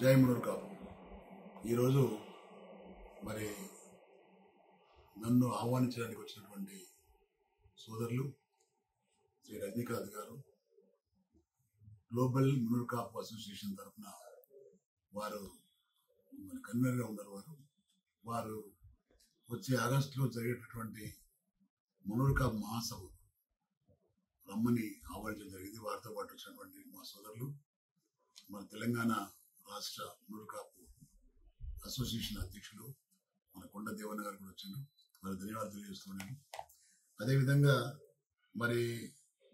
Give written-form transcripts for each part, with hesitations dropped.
జై మునూర్కాపు. ఈరోజు మరి నన్ను ఆహ్వానించడానికి వచ్చినటువంటి సోదరులు శ్రీ రజనీకాంత్ గారు, గ్లోబల్ మునూర్కాపు అసోసియేషన్ తరఫున వారు మన కన్వీనర్గా ఉన్నారు. వారు వచ్చే ఆగస్టులో జరిగేటటువంటి మునూర్కాపు మహాసభ రమ్మని ఆహ్వానించడం జరిగింది. వారితో పాటు వచ్చినటువంటి మా సోదరులు, మన తెలంగాణ రాష్ట్ర మునూర్కాపు అసోసియేషన్ అధ్యక్షులు మన కొండ దేవన్న గారు కూడా వచ్చారు. వారు ధన్యవాదాలు తెలియజేస్తున్నాను. అదేవిధంగా మరి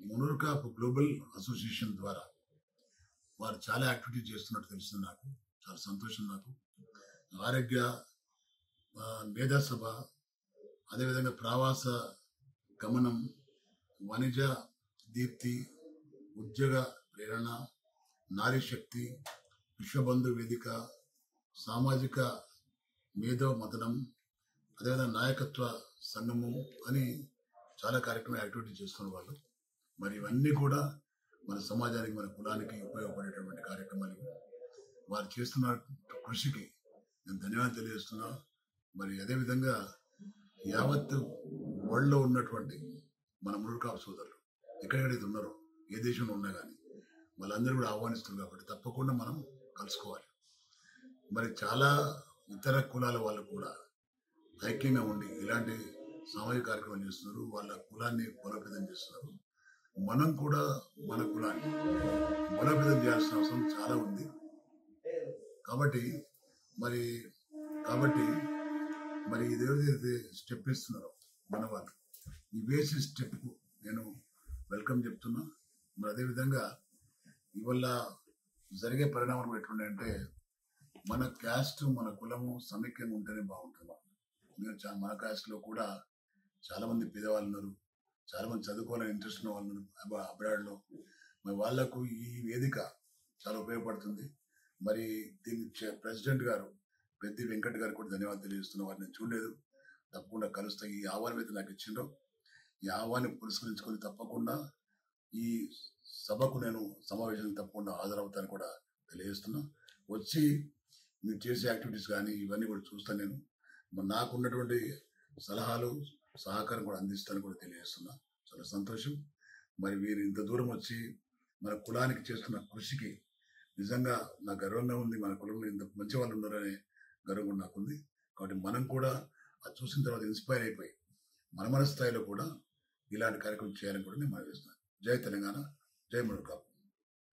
మునూర్కాపు గ్లోబల్ అసోసియేషన్ ద్వారా వారు చాలా యాక్టివిటీ చేస్తున్నట్టు తెలుస్తుంది. నాకు చాలా సంతోషం. నాకు ఆరోగ్య మేధా సభ, అదేవిధంగా ప్రవాస గమనం, వాణిజ్య దీప్తి, ఉద్యోగ ప్రేరణ, నారీ శక్తి, విశ్వబంధు వేదిక, సామాజిక మేధో మదనం, అదేవిధంగా నాయకత్వ సంఘము అని చాలా కార్యక్రమాలు యాక్టివిటీ చేస్తున్న వాళ్ళు. మరి ఇవన్నీ కూడా మన సమాజానికి, మన కులానికి ఉపయోగపడేటటువంటి కార్యక్రమాలు. వారు చేస్తున్న కృషికి నేను ధన్యవాదాలు తెలియజేస్తున్నా. మరి అదేవిధంగా యావత్ వరల్డ్లో ఉన్నటువంటి మన మునూర్కాపు సోదరులు ఎక్కడెక్కడైతే ఉన్నారో, ఏ దేశంలో ఉన్నా కానీ వాళ్ళందరూ కూడా ఆహ్వానిస్తున్నారు. కాబట్టి తప్పకుండా మనం కలుసుకోవాలి. మరి చాలా ఇతర కులాల వాళ్ళు కూడా ఐక్యంగా ఉండి ఇలాంటి సామాజిక కార్యక్రమం చేస్తున్నారు. వాళ్ళ కులాన్ని బలోపేతం చేస్తున్నారు. మనం కూడా మన కులాన్ని బలోపేతం చేయాల్సిన అవసరం చాలా ఉంది. కాబట్టి మరి ఇదేదైతే స్టెప్ ఇస్తున్నారో మన వాళ్ళు, ఈ వేసే స్టెప్కు నేను వెల్కమ్ చెప్తున్నా. మరి అదేవిధంగా ఇవాళ జరిగే పరిణామాలు ఎట్లున్నాయంటే, మన క్యాస్ట్, మన కులము సమైక్యంగా ఉంటేనే బాగుంటుంది. మన క్యాస్ట్లో కూడా చాలా మంది పేదవాళ్ళు ఉన్నారు, చాలా మంది చదువుకోవాలని ఇంట్రెస్ట్ ఉన్న వాళ్ళు ఉన్నారు అబ్రాడ్లో. మరి వాళ్లకు ఈ వేదిక చాలా ఉపయోగపడుతుంది. మరి దీని ప్రెసిడెంట్ గారు పెద్ది వెంకట్ గారు కూడా ధన్యవాదాలు తెలియజేస్తున్నా. వారిని నేను చూడలేదు, తప్పకుండా కలుస్తా. ఈ ఆహ్వానం అయితే నాకు ఇచ్చిండ్రో, ఈ ఆహ్వానం పురస్కరించుకొని తప్పకుండా ఈ సభకు నేను సమావేశానికి తప్పకుండా హాజరవుతాను కూడా తెలియజేస్తున్నా. వచ్చి మీరు చేసే యాక్టివిటీస్ కానీ ఇవన్నీ కూడా చూస్తాను. నేను నాకు ఉన్నటువంటి సలహాలు, సహకారం కూడా అందిస్తాను కూడా తెలియజేస్తున్నా. చాలా సంతోషం. మరి మీరు ఇంత దూరం వచ్చి మన కులానికి చేస్తున్న కృషికి నిజంగా నాకు గర్వంగా ఉంది. మన కులంలో ఇంత మంచి వాళ్ళు ఉన్నారనే గర్వం కూడా నాకుంది. కాబట్టి మనం కూడా అది చూసిన తర్వాత ఇన్స్పైర్ అయిపోయి మన స్థాయిలో కూడా ఇలాంటి కార్యక్రమం చేయాలని కూడా నేను మనవి చేస్తున్నాను. జై తెలంగాణ, జై మునూర్కాపు.